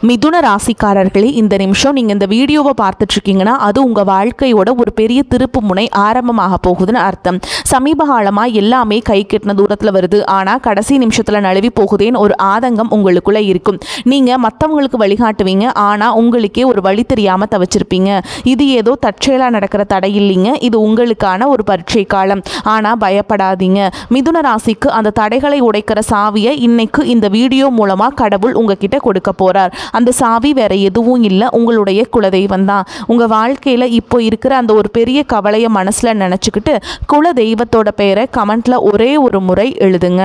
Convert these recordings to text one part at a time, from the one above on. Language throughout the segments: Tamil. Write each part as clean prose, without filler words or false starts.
மிதுன ராசிக்காரர்களே, இந்த நிமிஷம் நீங்கள் இந்த வீடியோவை பார்த்துட்ருக்கீங்கன்னா அது உங்கள் வாழ்க்கையோட ஒரு பெரிய திருப்பு முனை ஆரம்பமாக போகுதுன்னு அர்த்தம். சமீப காலமாக எல்லாமே கை கெட்டின தூரத்தில் வருது, ஆனால் கடைசி நிமிஷத்தில் நழுவி போகுதேன்னு ஒரு ஆதங்கம் உங்களுக்குள்ளே இருக்கும். நீங்கள் மற்றவங்களுக்கு வழிகாட்டுவீங்க, ஆனால் உங்களுக்கே ஒரு வழி தெரியாமல் தவிச்சிருப்பீங்க. இது ஏதோ தற்செயலாக நடக்கிற தடை இல்லைங்க, இது உங்களுக்கான ஒரு பரீட்சை காலம். ஆனால் பயப்படாதீங்க, மிதுன ராசிக்கு அந்த தடைகளை உடைக்கிற சாவியை இன்னைக்கு இந்த வீடியோ மூலமாக கடவுள் உங்ககிட்ட கொடுக்க போகிறார். அந்த சாவி வேற எதுவும் இல்லை, உங்களுடைய குலதெய்வம் தான். உங்கள் வாழ்க்கையில் இப்போ இருக்கிற அந்த ஒரு பெரிய கவலையை மனசில் நினச்சிக்கிட்டு குலதெய்வத்தோட பெயரை கமெண்ட்டில் ஒரே ஒரு முறை எழுதுங்க.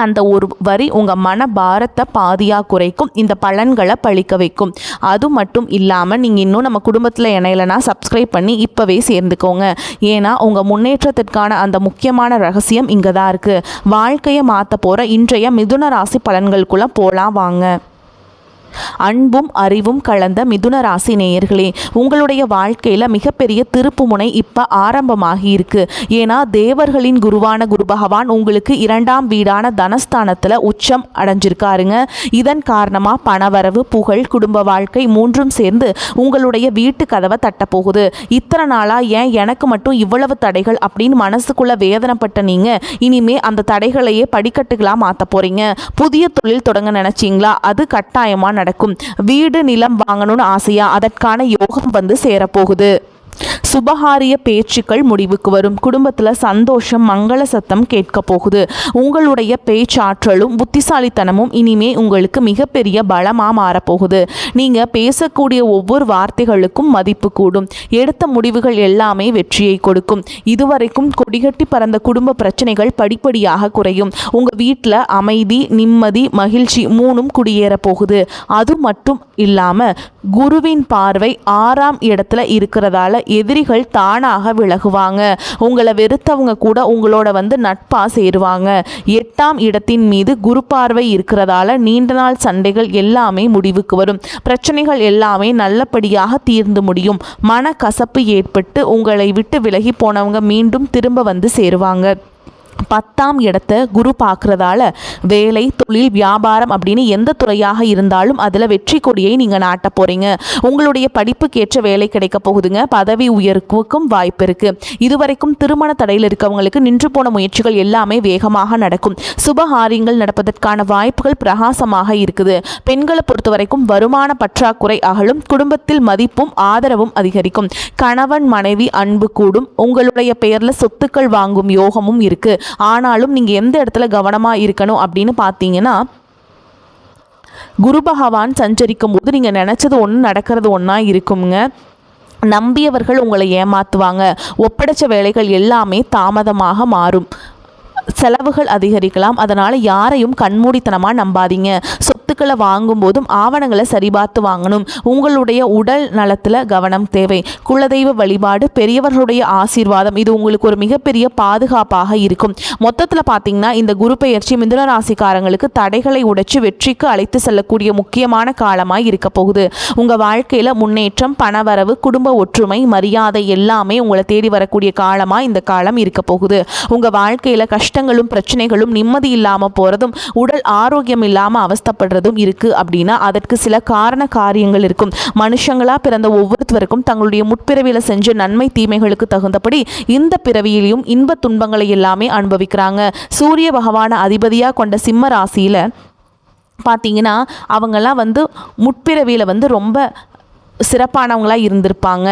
அந்த ஒரு வரி உங்கள் மன பாரத்தை பாதியாக குறைக்கும், இந்த பலன்களை பழிக்க வைக்கும். அது மட்டும் இல்லாமல் நீங்கள் இன்னும் நம்ம குடும்பத்தில் இணையலைன்னா சப்ஸ்கிரைப் பண்ணி இப்போவே சேர்ந்துக்கோங்க. ஏன்னா உங்கள் முன்னேற்றத்திற்கான அந்த முக்கியமான ரகசியம் இங்கே தான் இருக்குது. வாழ்க்கையை மாற்ற போகிற இன்றைய மிதுன ராசி பலன்களுக்குள்ளே போகலாம் வாங்க. அன்பும் அறிவும் கலந்த மிதுன ராசி நேயர்களே, உங்களுடைய வாழ்க்கையில் மிகப்பெரிய திருப்பு முனை இப்போ ஆரம்பமாகி இருக்கு. ஏன்னா தேவர்களின் குருவான குரு பகவான் உங்களுக்கு 2ஆம் வீடான தனஸ்தானத்தில் உச்சம் அடைஞ்சிருக்காருங்க. இதன் காரணமாக பணவரவு, புகழ், குடும்ப வாழ்க்கை மூன்றும் சேர்ந்து உங்களுடைய வீட்டு கதவை தட்டப்போகுது. இத்தனை நாளாக ஏன் எனக்கு மட்டும் இவ்வளவு தடைகள் அப்படின்னு மனசுக்குள்ள வேதனைப்பட்ட நீங்கள் இனிமே அந்த தடைகளையே படிக்கட்டுகளாக மாற்ற போறீங்க. புதிய தொழில் தொடங்க நினைச்சிங்களா? அது கட்டாயமாக நடக்கும். வீடு நிலம் வாங்கணும்னு ஆசையா? அதற்கான யோகம் வந்து சேரப்போகுது. சுபகாரிய பேச்சுக்கள் முடிவுக்கு வரும். குடும்பத்தில் சந்தோஷம், மங்கள சத்தம் கேட்க போகுது. உங்களுடைய பேச்சாற்றலும் புத்திசாலித்தனமும் இனிமே உங்களுக்கு மிகப்பெரிய பலமாக மாறப்போகுது. நீங்கள் பேசக்கூடிய ஒவ்வொரு வார்த்தைகளுக்கும் மதிப்பு கூடும். எடுத்த முடிவுகள் எல்லாமே வெற்றியை கொடுக்கும். இதுவரைக்கும் கொடிகட்டி பறந்த குடும்ப பிரச்சனைகள் படிப்படியாக குறையும். உங்கள் வீட்டில் அமைதி, நிம்மதி, மகிழ்ச்சி மூணும் குடியேற போகுது. அது மட்டும் இல்லாமல் குருவின் பார்வை 6ஆம் இடத்துல இருக்கிறதால எதிரிகள் தானாக விலகுவாங்க. உங்களை வெறுத்தவங்க கூட உங்களோட வந்து நட்பா சேருவாங்க. 8ஆம் இடத்தின் மீது குரு பார்வை இருக்கிறதால நீண்ட நாள் சண்டைகள் எல்லாமே முடிவுக்கு வரும். பிரச்சனைகள் எல்லாமே நல்லபடியாக தீர்ந்து முடியும். மனக்கசப்பு ஏற்பட்டு உங்களை விட்டு விலகி போனவங்க மீண்டும் திரும்ப வந்து சேருவாங்க. 10ஆம் இடத்தை குரு பார்க்குறதால வேலை, தொழில், வியாபாரம் அப்படின்னு எந்த துறையாக இருந்தாலும் அதில் வெற்றி கொடியை நீங்கள் நாட்ட போகிறீங்க. உங்களுடைய படிப்புக்கேற்ற வேலை கிடைக்க போகுதுங்க. பதவி உயர்வுக்கும் வாய்ப்பு இருக்குது. இதுவரைக்கும் திருமண தடையில் இருக்கவங்களுக்கு நின்று போன முயற்சிகள் எல்லாமே வேகமாக நடக்கும். சுபகாரியங்கள் நடப்பதற்கான வாய்ப்புகள் பிரகாசமாக இருக்குது. பெண்களை பொறுத்த வரைக்கும் வருமான பற்றாக்குறை அகலும். குடும்பத்தில் மதிப்பும் ஆதரவும் அதிகரிக்கும். கணவன் மனைவி அன்பு கூடும். உங்களுடைய பெயரில் சொத்துக்கள் வாங்கும் யோகமும் இருக்குது. ஆனாலும் நீங்கள் எந்த இடத்துல கவனமாக இருக்கணும் அப்படின்னு பார்த்தீங்கன்னா, குரு பகவான் சஞ்சரிக்கும் போது நீங்கள் நினச்சது ஒன்று நடக்கிறது ஒன்றா இருக்குங்க. நம்பியவர்கள் உங்களை ஏமாற்றுவாங்க. ஒப்படைச்ச வேலைகள் எல்லாமே தாமதமாக மாறும். செலவுகள் அதிகரிக்கலாம். அதனால் யாரையும் கண்மூடித்தனமாக நம்பாதீங்க. சொத்துக்களை வாங்கும் போதும் ஆவணங்களை சரிபார்த்து வாங்கணும். உங்களுடைய உடல் நலத்தில் கவனம் தேவை. குலதெய்வ வழிபாடு, பெரியவர்களுடைய ஆசீர்வாதம் இது உங்களுக்கு ஒரு மிகப்பெரிய பாதுகாப்பாக இருக்கும். மொத்தத்தில் பார்த்தீங்கன்னா இந்த குரு பெயர்ச்சி மிதுன ராசிக்காரங்களுக்கு தடைகளை உடைச்சு வெற்றிக்கு அழைத்து செல்லக்கூடிய முக்கியமான காலமாக இருக்க போகுது. உங்கள் வாழ்க்கையில் முன்னேற்றம், பணவரவு, குடும்ப ஒற்றுமை, மரியாதை எல்லாமே உங்களை தேடி வரக்கூடிய காலமாக இந்த காலம் இருக்க போகுது. உங்கள் வாழ்க்கையில் கஷ்டங்களும் பிரச்சனைகளும், நிம்மதி இல்லாமல் போகிறதும், உடல் ஆரோக்கியம் இல்லாமல் அவஸ்தப்படுறதும் இருக்குது அப்படின்னா அதற்கு சில காரண காரியங்கள் இருக்கும். மனுஷங்களா பிறந்த ஒவ்வொருத்தருக்கும் தங்களுடைய முற்பிறவியில் செஞ்ச நன்மை தீமைகளுக்கு தகுந்தபடி இந்த பிறவியிலையும் இன்ப துன்பங்களை எல்லாமே அனுபவிக்கிறாங்க. சூரிய பகவான அதிபதியாக கொண்ட சிம்ம ராசியில் பார்த்தீங்கன்னா அவங்கெல்லாம் வந்து முற்பிறவியில் வந்து ரொம்ப சிறப்பானவங்களாக இருந்திருப்பாங்க.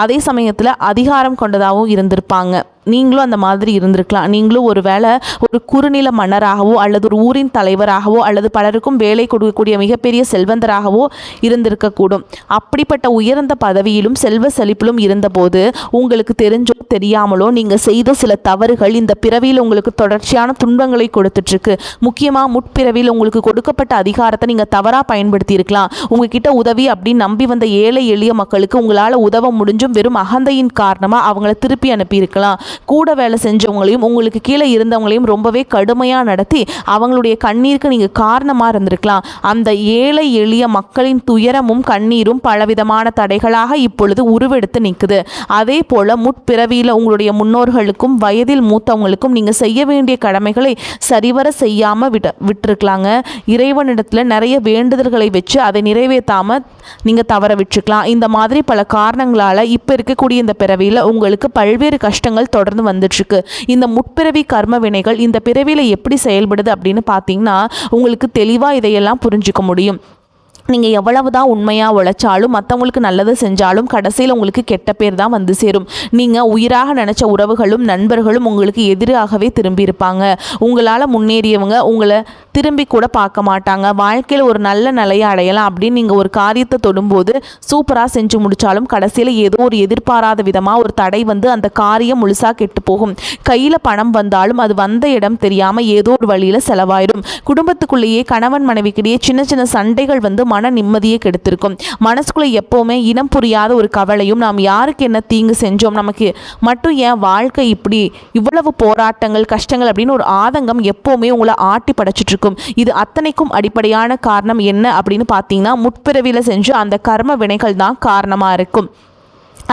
அதே சமயத்தில் அதிகாரம் கொண்டதாகவும் இருந்திருப்பாங்க. நீங்களும் அந்த மாதிரி இருந்திருக்கலாம். நீங்களும் ஒரு வேளை ஒரு குறுநில மன்னராகவோ அல்லது ஒரு ஊரின் தலைவராகவோ அல்லது பலருக்கும் வேலை கொடுக்கக்கூடிய மிகப்பெரிய செல்வந்தராகவோ இருந்திருக்கக்கூடும். அப்படிப்பட்ட உயர்ந்த பதவியிலும் செல்வ செழிப்பிலும் இருந்தபோது உங்களுக்கு தெரிஞ்சோ தெரியாமலோ நீங்கள் செய்த சில தவறுகள் இந்த பிறவியில் உங்களுக்கு தொடர்ச்சியான துன்பங்களை கொடுத்துட்ருக்கு. முக்கியமாக முற்பிறவியில் உங்களுக்கு கொடுக்கப்பட்ட அதிகாரத்தை நீங்கள் தவறாக பயன்படுத்தி இருக்கலாம். உங்ககிட்ட உதவி அப்படின்னு நம்பி வந்த ஏழை எளிய மக்களுக்கு உங்களால் உதவ முடிஞ்சும் வெறும் அகந்தையின் காரணமாக அவங்கள திருப்பி அனுப்பியிருக்கலாம். கூட வேலை செஞ்சவங்களையும் உங்களுக்கு கீழே இருந்தவங்களையும் ரொம்பவே கடுமையாக நடத்தி அவங்களுடைய கண்ணீருக்கு நீங்கள் காரணமாக இருந்திருக்கலாம். அந்த ஏழை எளிய மக்களின் துயரமும் கண்ணீரும் பலவிதமான தடைகளாக இப்பொழுது உருவெடுத்து நிற்குது. அதே போல் முற்பிறவியில் உங்களுடைய முன்னோர்களுக்கும் வயதில் மூத்தவங்களுக்கும் நீங்கள் செய்ய வேண்டிய கடமைகளை சரிவர செய்யாமல் விட்டுருக்கலாங்க. இறைவனிடத்தில் நிறைய வேண்டுதல்களை வச்சு அதை நிறைவேற்றாமல் நீங்கள் தவற விட்டுருக்கலாம். இந்த மாதிரி பல காரணங்களால் இப்போ இருக்கக்கூடிய இந்த பிறவியில் உங்களுக்கு பல்வேறு கஷ்டங்கள் தொடர்ந்து வந்துட்டுருக்கு. இந்த முற்பிறவி கர்ம வினைகள் இந்த பிறவியில் எப்படி செயல்படுது அப்படின்னு பார்த்தீங்கன்னா உங்களுக்கு தெளிவாக இதையெல்லாம் புரிஞ்சுக்க முடியும். நீங்கள் எவ்வளவு தான் உண்மையாக உழைச்சாலும் மற்றவங்களுக்கு நல்லது செஞ்சாலும் கடைசியில் உங்களுக்கு கெட்ட பேர் தான் வந்து சேரும். நீங்கள் உயிராக நினச்ச உறவுகளும் நண்பர்களும் உங்களுக்கு எதிராகவே திரும்பி இருப்பாங்க. உங்களால் முன்னேறியவங்க உங்களை திரும்பி கூட பார்க்க மாட்டாங்க. வாழ்க்கையில் ஒரு நல்ல நிலையை அடையலாம் அப்படின்னு நீங்கள் ஒரு காரியத்தை தொடும்போது சூப்பராக செஞ்சு முடித்தாலும் கடைசியில் ஏதோ ஒரு எதிர்பாராத விதமாக ஒரு தடை வந்து அந்த காரியம் முழுசாக கெட்டு போகும். கையில் பணம் வந்தாலும் அது வந்த இடம் தெரியாமல் ஏதோ ஒரு வழியில் செலவாயிடும். குடும்பத்துக்குள்ளேயே கணவன் மனைவிக்கிடையே சின்ன சின்ன சண்டைகள் வந்து மன நிம்மதியை கெடுத்திருக்கும். மனசுக்குள்ளே எப்போவுமே இனம் புரியாத ஒரு கவலையும், நாம் யாருக்கு என்ன தீங்கு செஞ்சோம், நமக்கு மட்டும் ஏன் வாழ்க்கை இப்படி இவ்வளவு போராட்டங்கள் கஷ்டங்கள் அப்படின்னு ஒரு ஆதங்கம் எப்போவுமே உங்களை ஆட்டி படைச்சிட்டு இருக்கும். இது அத்தனைக்கும் அடிப்படையான காரணம் என்ன அப்படின்னு பார்த்தீங்கன்னா முற்பிறவியில் செஞ்சு அந்த கர்ம வினைகள் தான் காரணமாக இருக்கும்.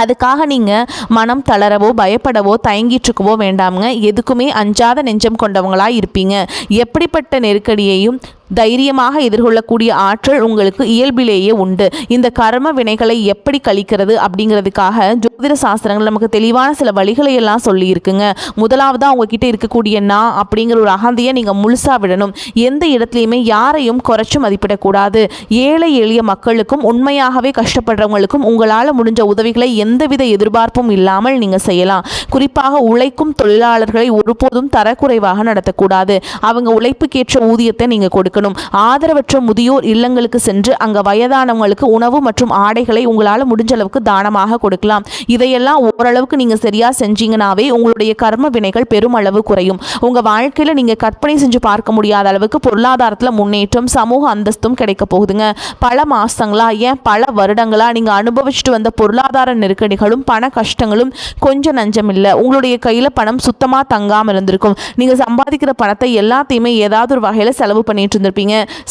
அதுக்காக நீங்கள் மனம் தளரவோ பயப்படவோ தயங்கிட்டுருக்கவோ வேண்டாமுங்க. எதுக்குமே அஞ்சாத நெஞ்சம் கொண்டவங்களாக இருப்பீங்க. எப்படிப்பட்ட நெருக்கடியையும் தைரியமாக எதிர்கொள்ளக்கூடிய ஆற்றல் உங்களுக்கு இயல்பிலேயே உண்டு. இந்த கர்ம வினைகளை எப்படி கழிக்கிறது அப்படிங்கிறதுக்காக ஜோதிட சாஸ்திரங்கள் நமக்கு தெளிவான சில வழிகளை எல்லாம் சொல்லியிருக்குங்க. முதலாவதாக உங்ககிட்ட இருக்கக்கூடிய நான் அப்படிங்கிற ஒரு அகந்தையை நீங்கள் முழுசாக விடணும். எந்த இடத்துலையுமே யாரையும் குறைச்சி மதிப்பிடக்கூடாது. ஏழை எளிய மக்களுக்கும் உண்மையாகவே கஷ்டப்படுறவங்களுக்கும் உங்களால் முடிஞ்ச உதவிகளை எந்தவித எதிர்பார்ப்பும் இல்லாமல் நீங்கள் செய்யலாம். குறிப்பாக உழைக்கும் தொழிலாளர்களை ஒருபோதும் தரக்குறைவாக நடத்தக்கூடாது. அவங்க உழைப்புக்கேற்ற ஊதியத்தை நீங்கள் கொடுக்கணும். ஆதரவற்ற முதியோர் இல்லங்களுக்கு சென்று அங்க வயதானவங்களுக்கு உணவு மற்றும் ஆடைகளை உங்களால் முடிஞ்ச அளவுக்கு தானமாக கொடுக்கலாம். இதையெல்லாம் ஓரளவுக்கு நீங்க சரியா செஞ்சீங்கன்னாவே உங்களுடைய கர்ம வினைகள் பெருமளவு குறையும். உங்க வாழ்க்கையில நீங்க கற்பனை செஞ்சு பார்க்க முடியாத அளவுக்கு பொருளாதாரத்துல முன்னேற்றம், சமூக அந்தஸ்தும் கிடைக்க போகுதுங்க. பல மாசங்களா ஏன் பல வருடங்களா நீங்க அனுபவிச்சுட்டு வந்த பொருளாதார நெருக்கடிகளும் பண கஷ்டங்களும் கொஞ்சம் நஞ்சம் இல்லை. உங்களுடைய கையில பணம் சுத்தமா தங்காம இருந்திருக்கும். நீங்க சம்பாதிக்கிற பணத்தை எல்லாத்தையுமே ஏதாவது ஒரு வகையில செலவு பண்ணிட்டு இருந்திருப்பீங்க.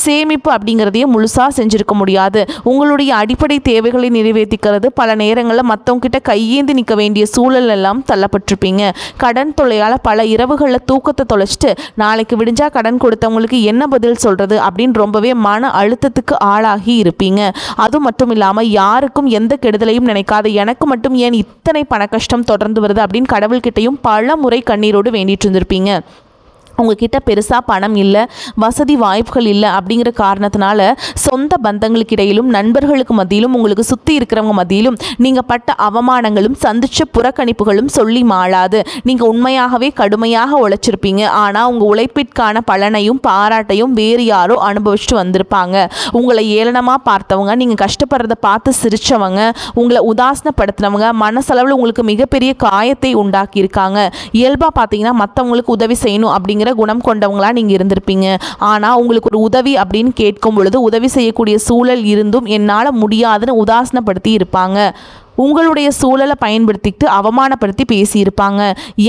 சேமிப்பு அப்படிங்கிறதையும் முழுசா செஞ்சிருக்க முடியாது. உங்களுடைய அடிப்படை தேவைகளை நிறைவேற்றிக்கிறது பல நேரங்களில் மற்றவங்க கிட்ட கையேந்தி நிற்க வேண்டிய சூழல் எல்லாம் தள்ளப்பட்டிருப்பீங்க. கடன் தொல்லையால் பல இரவுகளில் தூக்கத்தை தொலைச்சிட்டு நாளைக்கு விடிஞ்சா கடன் கொடுத்தவங்களுக்கு என்ன பதில் சொல்றது அப்படின்னு ரொம்பவே மன அழுத்தத்துக்கு ஆளாகி இருப்பீங்க. அது மட்டும் இல்லாமல் யாருக்கும் எந்த கெடுதலையும் நினைக்காத எனக்கு மட்டும் ஏன் இத்தனை பண கஷ்டம் தொடர்ந்து வருது அப்படின்னு கடவுள்கிட்டையும் பல முறை கண்ணீரோடு வேண்டிட்டு இருந்திருப்பீங்க. உங்ககிட்ட பெருசாக பணம் இல்லை, வசதி வாய்ப்புகள் இல்லை அப்படிங்கிற காரணத்தினால சொந்த பந்தங்களுக்கு இடையிலும் நண்பர்களுக்கு மத்தியிலும் உங்களுக்கு சுற்றி இருக்கிறவங்க மத்தியிலும் நீங்கள் பட்ட அவமானங்களும் சந்திச்ச புறக்கணிப்புகளும் சொல்லி மாளாது. நீங்கள் உண்மையாகவே கடுமையாக உழைச்சிருப்பீங்க. ஆனால் உங்கள் உழைப்பிற்கான பலனையும் பாராட்டையும் வேறு யாரோ அனுபவிச்சுட்டு வந்திருப்பாங்க. உங்களை ஏளனமாக பார்த்தவங்க, நீங்கள் கஷ்டப்படுறத பார்த்து சிரித்தவங்க, உங்களை உதாசனப்படுத்தினவங்க மனசளவில் உங்களுக்கு மிகப்பெரிய காயத்தை உண்டாக்கியிருக்காங்க. இயல்பாக பார்த்தீங்கன்னா மற்றவங்களுக்கு உதவி செய்யணும் அப்படிங்கிற குணம் கொண்டவங்களா நீங்க இருந்திருப்பீங்க. ஆனா உங்களுக்கு ஒரு உதவி அப்படின்னு கேட்கும் பொழுது உதவி செய்யக்கூடிய சூழல் இருந்தும் என்னால முடியாதுன்னு உதாசனப்படுத்தி இருப்பாங்க. உங்களுடைய சூழலை பயன்படுத்திக்கிட்டு அவமானப்படுத்தி பேசியிருப்பாங்க.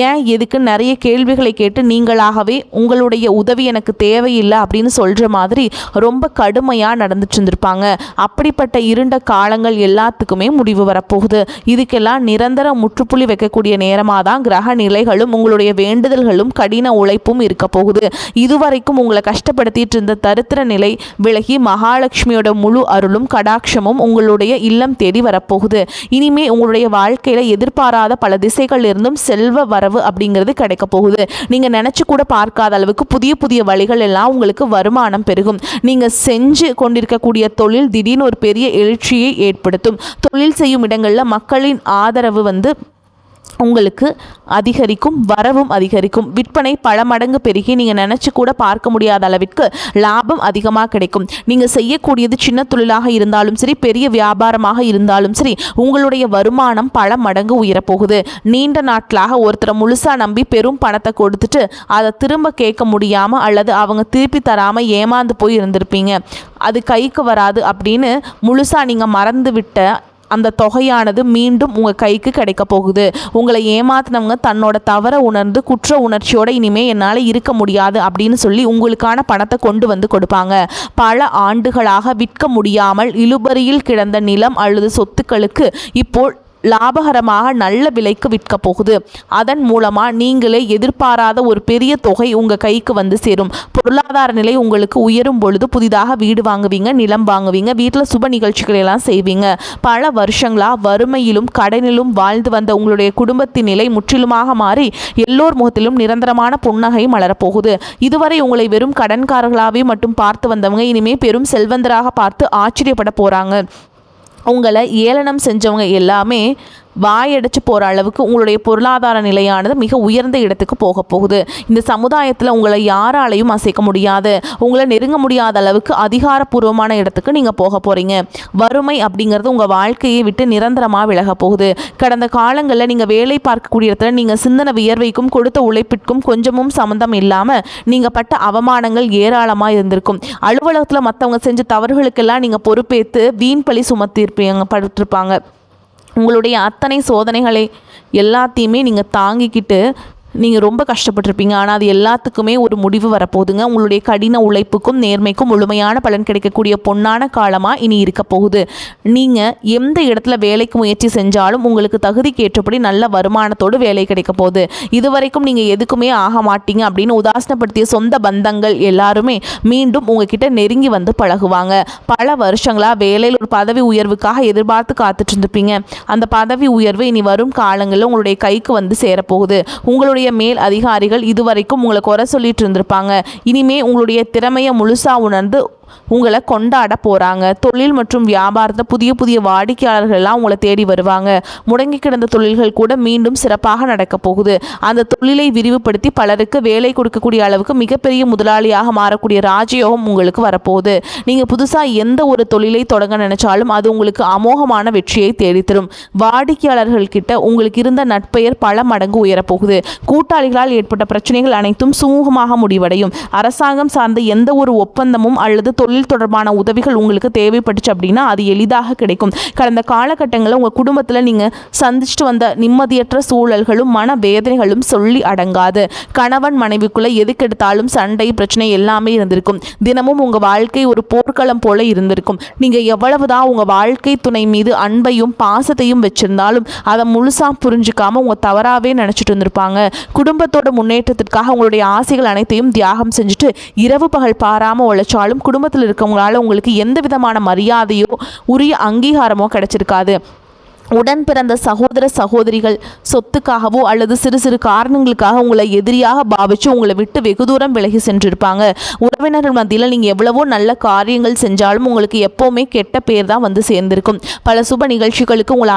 ஏன் எதுக்கு நிறைய கேள்விகளை கேட்டு நீங்களாகவே உங்களுடைய உதவி எனக்கு தேவையில்லை அப்படின்னு சொல்கிற மாதிரி ரொம்ப கடுமையாக நடந்துட்டு இருந்திருப்பாங்க. அப்படிப்பட்ட இருண்ட காலங்கள் எல்லாத்துக்குமே முடிவு வரப்போகுது. இதுக்கெல்லாம் நிரந்தர முற்றுப்புள்ளி வைக்கக்கூடிய நேரமாக தான் கிரக நிலைகளும் உங்களுடைய வேண்டுதல்களும் கடின உழைப்பும் இருக்க போகுது. இதுவரைக்கும் உங்களை கஷ்டப்படுத்திட்டு இருந்த தரித்திர நிலை விலகி மகாலட்சுமியோட முழு அருளும் கடாட்சமும் உங்களுடைய இல்லம் தேடி வரப்போகுது. இனிமே உங்களுடைய வாழ்க்கையில எதிர்பாராத பல திசைகள் இருந்தும் செல்வ வரவு அப்படிங்கிறது கிடைக்க போகுது. நீங்க நினைச்சு கூட பார்க்காத அளவுக்கு புதிய புதிய வழிகள் எல்லாம் உங்களுக்கு வருமானம் பெருகும். நீங்க செஞ்சு கொண்டிருக்கக்கூடிய தொழில் திடீர்னு ஒரு பெரிய எழுச்சியை ஏற்படுத்தும். தொழில் செய்யும் இடங்கள்ல மக்களின் ஆதரவு உங்களுக்கு அதிகரிக்கும், வரவும் அதிகரிக்கும். விற்பனை பல மடங்கு பெருகி நீங்கள் நினச்சி கூட பார்க்க முடியாத அளவிற்கு லாபம் அதிகமாக கிடைக்கும். நீங்கள் செய்யக்கூடியது சின்ன தொழிலாக இருந்தாலும் சரி, பெரிய வியாபாரமாக இருந்தாலும் சரி, உங்களுடைய வருமானம் பல மடங்கு உயரப்போகுது. நீண்ட நாட்களாக ஒருத்தரை முழுசாக நம்பி பெரும் பணத்தை கொடுத்துட்டு அதை திரும்ப கேட்க முடியாமல் அல்லது அவங்க திருப்பி தராமல் ஏமாந்து போய் இருந்திருப்பீங்க. அது கைக்கு வராது அப்படின்னு முழுசாக நீங்கள் மறந்து விட்ட அந்த தொகையானது மீண்டும் உங்கள் கைக்கு கிடைக்க போகுது. உங்களை ஏமாத்தினவங்க தன்னோட தவறை உணர்ந்து குற்ற உணர்ச்சியோட இனிமே என்னால் இருக்க முடியாது அப்படின்னு சொல்லி உங்களுக்கான பணத்தை கொண்டு வந்து கொடுப்பாங்க. பல ஆண்டுகளாக விற்க முடியாமல் இழுபறியில் கிடந்த நிலம் அல்லது சொத்துக்களுக்கு இப்போ லாபகரமாக நல்ல விலைக்கு விற்க போகுது. அதன் மூலமாக நீங்களே எதிர்பாராத ஒரு பெரிய தொகை உங்கள் கைக்கு வந்து சேரும். பொருளாதார நிலை உங்களுக்கு உயரும் பொழுது புதிதாக வீடு வாங்குவீங்க, நிலம் வாங்குவீங்க, வீட்டில் சுப நிகழ்ச்சிகள் எல்லாம் செய்வீங்க. பல வருஷங்களாக வறுமையிலும் கடனிலும் வாழ்ந்து வந்த உங்களுடைய குடும்பத்தின் நிலை முற்றிலுமாக மாறி எல்லோர் முகத்திலும் நிரந்தரமான புன்னகை மலரப்போகுது. இதுவரை உங்களை வெறும் கடன்காரர்களாகவே மட்டும் பார்த்து வந்தவங்க இனிமே பெரும் செல்வந்தராக பார்த்து ஆச்சரியப்பட போகிறாங்க. உங்களை ஏளனம் செஞ்சவங்க எல்லாமே வாயடைச்சு போகிற அளவுக்கு உங்களுடைய பொருளாதார நிலையானது மிக உயர்ந்த இடத்துக்கு போக போகுது. இந்த சமுதாயத்தில் உங்களை யாராலையும் அசைக்க முடியாது, உங்களை நெருங்க முடியாத அளவுக்கு அதிகாரப்பூர்வமான இடத்துக்கு நீங்கள் போக போகிறீங்க. வறுமை அப்படிங்கிறது உங்கள் வாழ்க்கையை விட்டு நிரந்தரமாக விலக போகுது. கடந்த காலங்களில் நீங்கள் வேலை பார்க்கக்கூடிய இடத்துல நீங்கள் சிந்தன வியர்வைக்கும் கொடுத்த உழைப்பிற்கும் கொஞ்சமும் சம்மந்தம் இல்லாமல் நீங்கள் பட்ட அவமானங்கள் ஏராளமாக இருந்திருக்கும். அலுவலகத்தில் மற்றவங்க செஞ்ச தவறுகளுக்கெல்லாம் நீங்கள் பொறுப்பேற்று வீண் பழி பட்டிருப்பாங்க. உங்களுடைய அத்தனை சோதனைகளை எல்லாத்தையுமே நீங்கள் தாங்கிக்கிட்டு நீங்கள் ரொம்ப கஷ்டப்பட்டிருப்பீங்க. ஆனால் அது எல்லாத்துக்குமே ஒரு முடிவு வரப்போகுதுங்க. உங்களுடைய கடின உழைப்புக்கும் நேர்மைக்கும் முழுமையான பலன் கிடைக்கக்கூடிய பொன்னான காலமாக இனி இருக்க போகுது. நீங்கள் எந்த இடத்துல வேலைக்கு முயற்சி செஞ்சாலும் உங்களுக்கு தகுதிக்கு ஏற்றபடி நல்ல வருமானத்தோடு வேலை கிடைக்க போகுது. இதுவரைக்கும் நீங்கள் எதுக்குமே ஆக மாட்டீங்க அப்படின்னு உதாசனப்படுத்திய சொந்த பந்தங்கள் எல்லாருமே மீண்டும் உங்ககிட்ட நெருங்கி வந்து பழகுவாங்க. பல வருஷங்களாக வேலையில் ஒரு பதவி உயர்வுக்காக எதிர்பார்த்து காத்துட்டு இருந்திருப்பீங்க. அந்த பதவி உயர்வு இனி வரும் காலங்களில் உங்களுடைய கைக்கு வந்து சேரப்போகுது. உங்களுடைய மேல் அதிகாரிகள் இதுவரைக்கும் உங்களை குறை சொல்லிட்டு இருந்திருப்பாங்க. இனிமே உங்களுடைய திறமையை முழுசா உணர்ந்து உங்களை கொண்டாட போகிறாங்க. தொழில் மற்றும் வியாபாரத்தில் புதிய புதிய வாடிக்கையாளர்கள் எல்லாம் உங்களை தேடி வருவாங்க. முடங்கி கிடந்த தொழில்கள் கூட மீண்டும் சிறப்பாக நடக்க போகுது. அந்த தொழிலை விரிவுபடுத்தி பலருக்கு வேலை கொடுக்கக்கூடிய அளவுக்கு மிகப்பெரிய முதலாளியாக மாறக்கூடிய ராஜயோகம் உங்களுக்கு வரப்போகுது. நீங்கள் புதுசாக எந்த ஒரு தொழிலை தொடங்க நினைச்சாலும் அது உங்களுக்கு அமோகமான வெற்றியை தேடித்தரும். வாடிக்கையாளர்கள் கிட்ட உங்களுக்கு இருந்த நட்பெயர் பல மடங்கு உயரப்போகுது. கூட்டாளிகளால் ஏற்பட்ட பிரச்சனைகள் அனைத்தும் சுமூகமாக முடிவடையும். அரசாங்கம் சார்ந்த எந்த ஒரு ஒப்பந்தமும் அல்லது தொழில் தொடர்பான உதவிகள் உங்களுக்கு தேவைப்பட்டுச்சு அப்படின்னா அது எளிதாக கிடைக்கும். கடந்த காலகட்டங்களில் உங்கள் குடும்பத்தில் நீங்கள் சந்திச்சுட்டு வந்த நிம்மதியற்ற சூழல்களும் மன வேதனைகளும் சொல்லி அடங்காது. கணவன் மனைவிக்குள்ளே எதுக்கெடுத்தாலும் சண்டை பிரச்சனை எல்லாமே இருந்திருக்கும். தினமும் உங்கள் வாழ்க்கை ஒரு போர்க்களம் போல இருந்திருக்கும். நீங்கள் எவ்வளவுதான் உங்கள் வாழ்க்கை துணை மீது அன்பையும் பாசத்தையும் வச்சிருந்தாலும் அதை முழுசாக புரிஞ்சுக்காம உங்கள் தவறாகவே நினச்சிட்டு இருந்திருப்பாங்க. குடும்பத்தோட முன்னேற்றத்திற்காக உங்களுடைய ஆசைகள் அனைத்தையும் தியாகம் செஞ்சுட்டு இரவு பகல் பாராமல் உழைச்சாலும் குடும்பத்தில் இருக்கவங்களால உங்களுக்கு எந்த விதமான மரியாதையோ உரிய அங்கீகாரமோ கிடைச்சிருக்காது. உடன் பிறந்த சகோதர சகோதரிகள் சொத்துக்காகவோ அல்லது சிறு சிறு காரணங்களுக்காக உங்களை எதிரியாக பாவிச்சு உங்களை விட்டு வெகு தூரம் விலகி சென்றிருப்பாங்க. உறவினர்கள் மத்தியில் நீங்கள் எவ்வளவோ நல்ல காரியங்கள் செஞ்சாலும் உங்களுக்கு எப்போவுமே கெட்ட பேர் தான் வந்து சேர்ந்திருக்கும். பல சுப நிகழ்ச்சிகளுக்கு உங்களை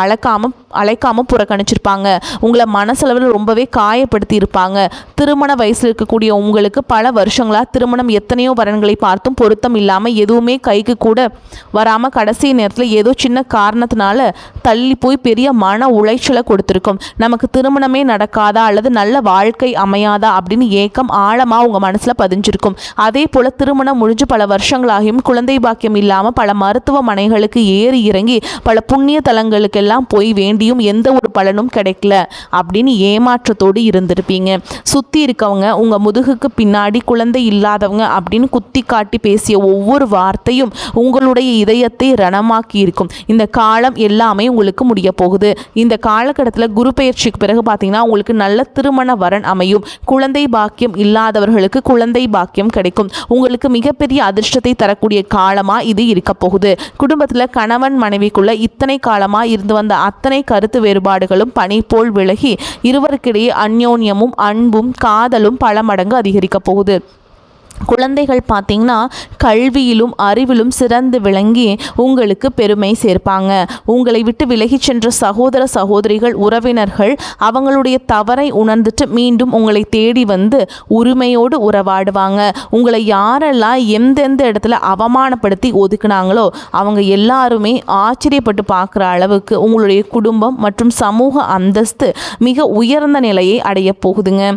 அழைக்காமல் புறக்கணிச்சிருப்பாங்க. உங்களை மனசளவில் ரொம்பவே காயப்படுத்தி இருப்பாங்க. திருமண வயசில் இருக்கக்கூடிய உங்களுக்கு பல வருஷங்களாக திருமணம் எத்தனையோ வரன்களை பார்த்தும் பொருத்தம் இல்லாமல் எதுவுமே கைக்கு கூட வராமல் கடைசி நேரத்தில் ஏதோ சின்ன காரணத்தினால தள்ளி போய் பெரிய மன உளைச்சலை கொடுத்துருக்கும். நமக்கு திருமணமே நடக்காதா அல்லது நல்ல வாழ்க்கை அமையாதா அப்படின்னு ஏக்கம் ஆழமாக உங்கள் மனசில் பதிஞ்சிருக்கும். அதே போல் திருமணம் முடிஞ்சு பல வருஷங்களாகியும் குழந்தை பாக்கியம் இல்லாமல் பல மருத்துவமனைகளுக்கு ஏறி இறங்கி பல புண்ணிய தலங்களுக்கெல்லாம் போய் வேண்டியும் எந்த ஒரு பலனும் கிடைக்கல அப்படின்னு ஏமாற்றத்தோடு இருந்திருப்பீங்க. சுற்றி இருக்கவங்க உங்கள் முதுகுக்கு பின்னாடி குழந்தை இல்லாதவங்க அப்படின்னு குத்தி காட்டி பேசிய ஒவ்வொரு வார்த்தையும் உங்களுடைய இதயத்தை ரணமாக்கி இருக்கும். இந்த காலம் எல்லாமே உங்களுக்கு முடிய போகுது. இந்த காலகட்டத்தில் குரு பெயர்ச்சிக்கு பிறகு பார்த்தீங்கன்னா உங்களுக்கு நல்ல திருமண வரன் அமையும். குழந்தை பாக்கியம் இல்லாதவர்களுக்கு குழந்தை பாக்கியம் கிடைக்கும். உங்களுக்கு மிகப்பெரிய அதிர்ஷ்டத்தை தரக்கூடிய காலமா இது இருக்க போகுது. குடும்பத்தில் கணவன் மனைவிக்குள்ள இத்தனை காலமா இருந்து வந்த அத்தனை கருத்து வேறுபாடுகளும் பனி போல் விலகி இருவருக்கிடையே அந்யோன்யமும் அன்பும் காதலும் பல மடங்கு அதிகரிக்க போகுது. குழந்தைகள் பார்த்தீங்கன்னா கல்வியிலும் அறிவிலும் சிறந்து விளங்கி உங்களுக்கு பெருமை சேர்ப்பாங்க. உங்களை விட்டு விலகி சென்ற சகோதர சகோதரிகள் உறவினர்கள் அவங்களுடைய தவறை உணர்ந்துட்டு மீண்டும் உங்களை தேடி வந்து உரிமையோடு உறவாடுவாங்க. உங்களை யாரெல்லாம் எந்தெந்த இடத்துல அவமானப்படுத்தி ஒதுக்குனாங்களோ அவங்க எல்லாருமே ஆச்சரியப்பட்டு பார்க்குற அளவுக்கு உங்களுடைய குடும்பம் மற்றும் சமூக அந்தஸ்து மிக உயர்ந்த நிலையை அடைய போகுதுங்க.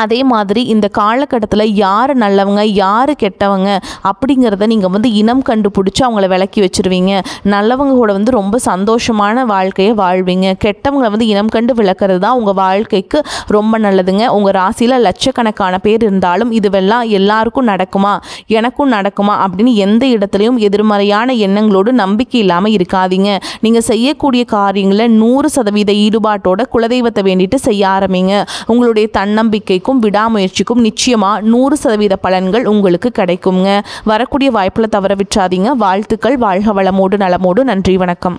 அதே மாதிரி இந்த காலகட்டத்தில் யார் நல்லவங்க யார் கெட்டவங்க அப்படிங்கிறத நீங்கள் இனம் கண்டுபிடிச்சி அவங்கள விலக்கி வச்சுருவீங்க. நல்லவங்க கூட ரொம்ப சந்தோஷமான வாழ்க்கையை வாழ்வீங்க. கெட்டவங்களை இனம் கண்டு விளக்குறது தான் உங்கள் வாழ்க்கைக்கு ரொம்ப நல்லதுங்க. உங்கள் ராசியில் லட்சக்கணக்கான பேர் இருந்தாலும் இதுவெல்லாம் எல்லாருக்கும் நடக்குமா, எனக்கும் நடக்குமா அப்படின்னு எந்த இடத்துலையும் எதிர்மறையான எண்ணங்களோடு நம்பிக்கை இல்லாமல் இருக்காதீங்க. நீங்கள் செய்யக்கூடிய காரியங்களை 100% ஈடுபாட்டோட குலதெய்வத்தை வேண்டிட்டு செய்ய ஆரம்பிங்க. உங்களுடைய தன்னம்பிக்கைக்கும் விடாமுயற்சிக்கும் நிச்சயமா 100% பலன்கள் உங்களுக்கு கிடைக்குங்க. வரக்கூடிய வாய்ப்புல தவற விட்டுறாதீங்க. வாழ்த்துக்கள். வாழ்க வளமோடு நலமோடு. நன்றி, வணக்கம்.